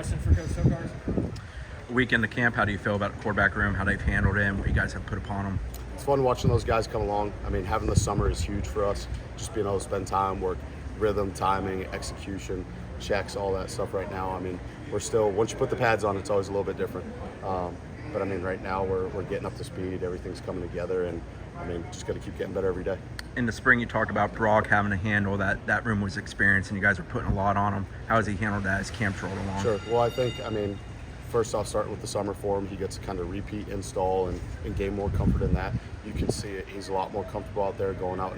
question for Coach Tokarz. Week into camp, how do you feel about the quarterback room, how they've handled it, and what you guys have put upon them? It's fun watching those guys come along. I mean, having the summer is huge for us. Just being able to spend time, work rhythm, timing, execution, checks, all that stuff right now. I mean, we're still, once you put the pads on, it's always a little bit different. But I mean, right now we're getting up to speed. Everything's coming together, and I mean, just got to keep getting better every day. In the spring, you talked about Brock having to handle that room was experienced, and you guys were putting a lot on him. How has he handled that as camp rolled along? Sure. Well, I think, I mean, first off, starting with the summer for him, he gets to kind of repeat install and gain more comfort in that. You can see it. He's a lot more comfortable out there going out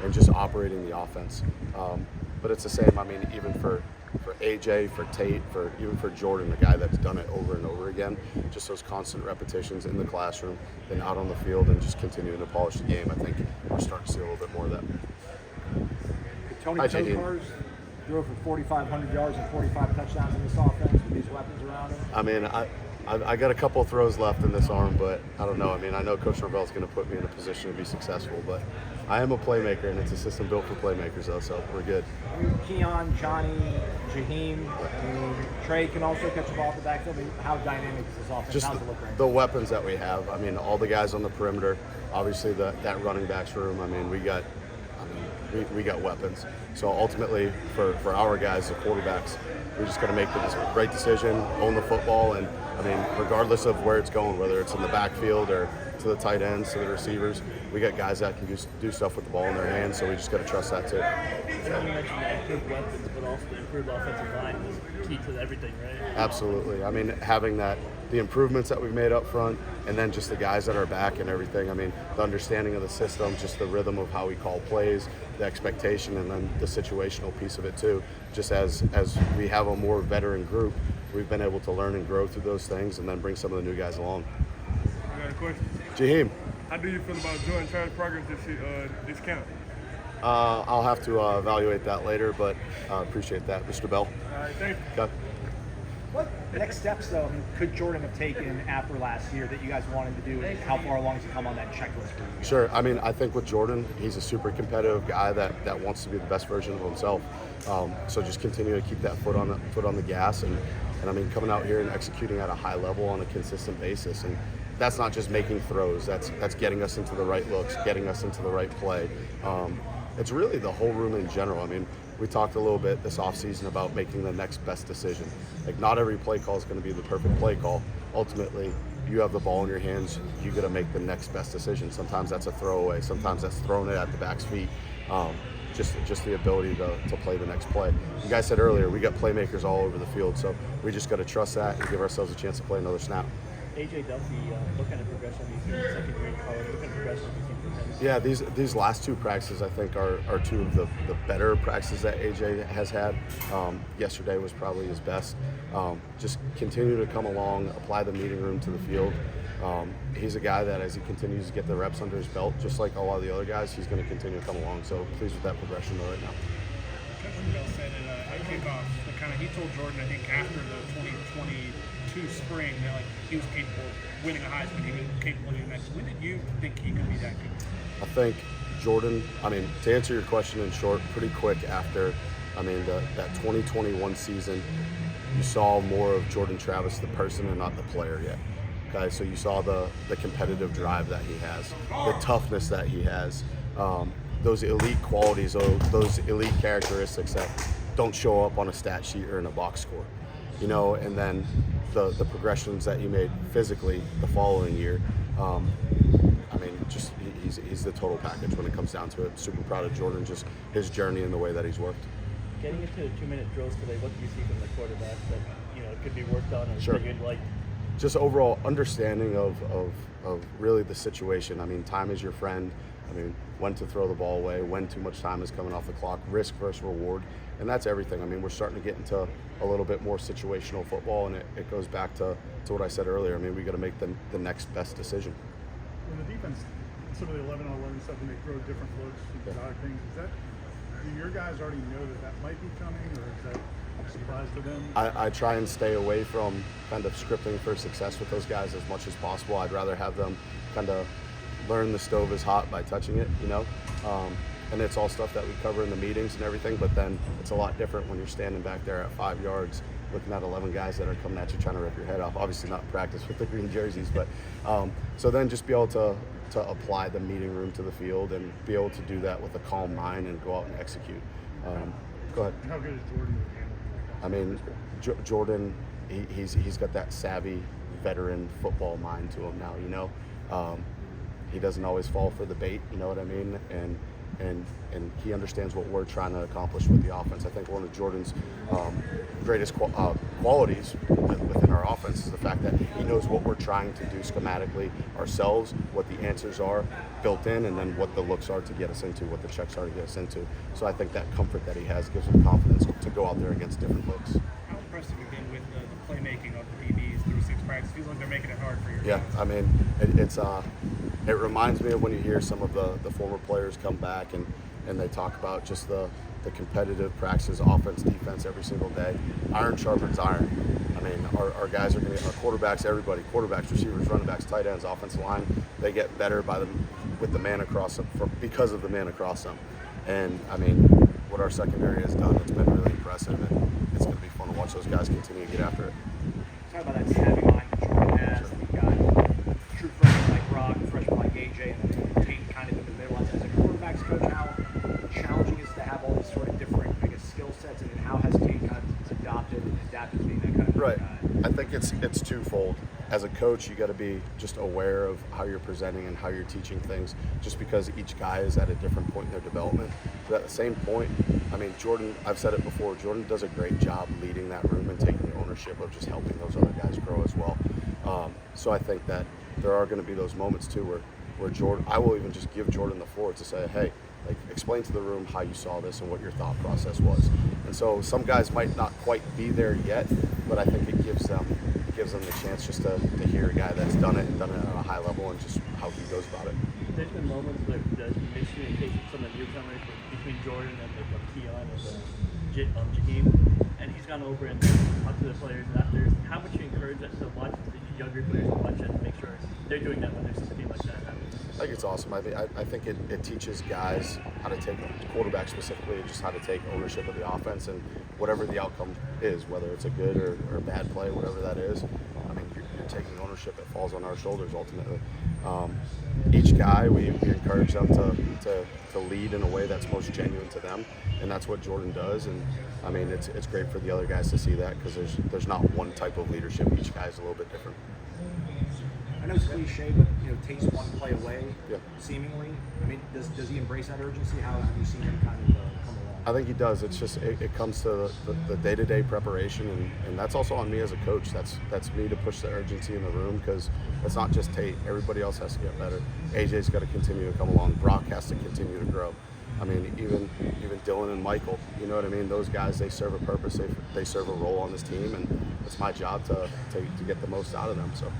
and just operating the offense. But it's the same, I mean, even for AJ, for Tate, even for Jordan, the guy that's done it over and over again, just those constant repetitions in the classroom and out on the field and just continuing to polish the game. I think we're starting to see a little bit more of that. Tony Hi, Tokarz threw for 4,500 yards and 45 touchdowns in this offense with these weapons around him. I mean, I got a couple of throws left in this arm, but I don't know. I mean, I know Coach Norvell's going to put me in a position to be successful, but I am a playmaker, and it's a system built for playmakers, though, so we're good. Keon, Johnny, Jaheim, Trey can also catch a ball off the backfield. I mean, how dynamic is this offense? Just How's it look right the weapons that we have. I mean, all the guys on the perimeter, obviously that running backs room. I mean, we got weapons. So ultimately, for our guys, the quarterbacks, we just got to make the right decision, own the football, and I mean, regardless of where it's going, whether it's in the backfield or to the tight ends, to the receivers, we got guys that can do stuff with the ball in their hands, so we just got to trust that too. You mentioned that good weapons, but also the improved offensive line is key to everything, right? Absolutely. I mean, having the improvements that we've made up front, and then just the guys that are back and everything. I mean, the understanding of the system, just the rhythm of how we call plays, the expectation, and then the situational piece of it too. Just as we have a more veteran group, we've been able to learn and grow through those things, and then bring some of the new guys along. I got a question. Jaheim. How do you feel about Jordan Travis' progress this camp? I'll have to evaluate that later, but appreciate that, Mr. Bell. All right, thank you. Okay. What next steps, though, could Jordan have taken after last year that you guys wanted to do, and how far along has he come on that checklist for you? Sure. I mean, I think with Jordan, he's a super competitive guy that wants to be the best version of himself. So just continue to keep that foot on the gas, and I mean, coming out here and executing at a high level on a consistent basis. And that's not just making throws. That's getting us into the right looks, getting us into the right play. It's really the whole room in general. I mean, we talked a little bit this offseason about making the next best decision. Like, not every play call is going to be the perfect play call. Ultimately, you have the ball in your hands, you got to make the next best decision. Sometimes that's a throwaway, sometimes that's throwing it at the back's feet. Just the ability to play the next play. You guys said earlier, we got playmakers all over the field, so we just got to trust that and give ourselves a chance to play another snap. AJ Duffy, what kind of progression have you seen in second year in college? What kind of progression have you seen from him? Yeah, these last two practices, I think, are two of the better practices that AJ has had. Yesterday was probably his best. Just continue to come along, apply the meeting room to the field. He's a guy that, as he continues to get the reps under his belt, just like a lot of the other guys, he's going to continue to come along. So pleased with that progression though right now. Coach Bell said at kickoff that he told Jordan, I think, after the 2022 spring, that he was capable of winning a Heisman. He was capable of doing that. When did you think he could be that good? I think Jordan, to answer your question in short, pretty quick after, that 2021 season, you saw more of Jordan Travis, the person, and not the player yet. Okay, so you saw the competitive drive that he has, the toughness that he has, those elite qualities, those elite characteristics that don't show up on a stat sheet or in a box score, and then the progressions that he made physically the following year. He's the total package when it comes down to it. Super proud of Jordan, just his journey and the way that he's worked. Getting into the 2-minute drills today, what do you see from the quarterbacks that could be worked on? Sure. Just overall understanding of really the situation. Time is your friend. When to throw the ball away, when too much time is coming off the clock, risk versus reward, and that's everything. We're starting to get into a little bit more situational football, and it goes back to what I said earlier. We got to make the next best decision. When the defense, some of the 11-on-11 stuff, when they throw different looks, exotic things, do your guys already know that might be coming, or is that a surprise to them? I try and stay away from kind of scripting for success with those guys as much as possible. I'd rather have them kind of learn the stove is hot by touching it, and it's all stuff that we cover in the meetings and everything, but then it's a lot different when you're standing back there at 5 yards looking at 11 guys that are coming at you trying to rip your head off. Obviously not in practice with the green jerseys, but so then just be able to apply the meeting room to the field and be able to do that with a calm mind and go out and execute. Go ahead. How good is Jordan with handling? I mean, Jordan, he's got that savvy veteran football mind to him now. You know, he doesn't always fall for the bait. You know what I mean? And he understands what we're trying to accomplish with the offense. I think one of Jordan's greatest qualities within our offense is the fact that he knows what we're trying to do schematically ourselves, what the answers are built in, and then what the looks are to get us into, what the checks are to get us into. So I think that comfort that he has gives him confidence to go out there against different looks. How impressive have you been with the playmaking of the DBs through 6 practice? Feels like they're making it hard for you. Yeah, I mean, it reminds me of when you hear some of the former players come back and they talk about just the competitive practices, offense, defense every single day. Iron sharpens iron. I mean, our guys are going to get, our quarterbacks, everybody, quarterbacks, receivers, running backs, tight ends, offensive line, they get better with the man across them, because of the man across them. And I mean, what our secondary has done, it's been really impressive, and it's going to be fun to watch those guys continue to get after it. Talk about that savvy mind that Jordan has. You've got true freshmen like Brock, freshmen like AJ, and Tate kind of in the middle. As a quarterbacks coach, how challenging is it to have all these sort of different, I guess, skill sets, and how has Tate kind of adapted to being that kind of Right. guy? I think it's twofold. As a coach, you got to be just aware of how you're presenting and how you're teaching things, just because each guy is at a different point in their development. But at the same point, I mean, Jordan, I've said it before, Jordan does a great job leading that room and taking ownership of just helping those other guys grow as well. So I think that there are going to be those moments too where Jordan, I will even just give Jordan the floor to say, hey, like, explain to the room how you saw this and what your thought process was. And so some guys might not quite be there yet, but I think it gives them the chance just to hear a guy that's done it at a high level and just how he goes about it. There's been moments where there's miscommunication from the newcomers between Jordan and Keon and Jaheim, and he's gone over and talked to the players after. How much you encourage us to watch the younger players watch and make sure they're doing that when there's something like that happening? I think it's awesome. I think it teaches guys how to take, quarterbacks specifically, just how to take ownership of the offense and whatever the outcome is, whether it's a good or a bad play, whatever that is. I mean, you're taking ownership. It falls on our shoulders ultimately. Each guy, we encourage them to lead in a way that's most genuine to them, and that's what Jordan does. And I mean, it's great for the other guys to see that, because there's not one type of leadership. Each guy is a little bit different. I know it's cliche, but Tate's one play away, Yeah. seemingly. I mean, does he embrace that urgency? How have you seen him kind of come along? I think he does. It's just it comes to the day-to-day preparation, and that's also on me as a coach. That's me to push the urgency in the room, because it's not just Tate. Everybody else has to get better. AJ's got to continue to come along. Brock has to continue to grow. I mean, even Dylan and Michael, you know what I mean? Those guys, they serve a purpose. They serve a role on this team, and it's my job to get the most out of them. So.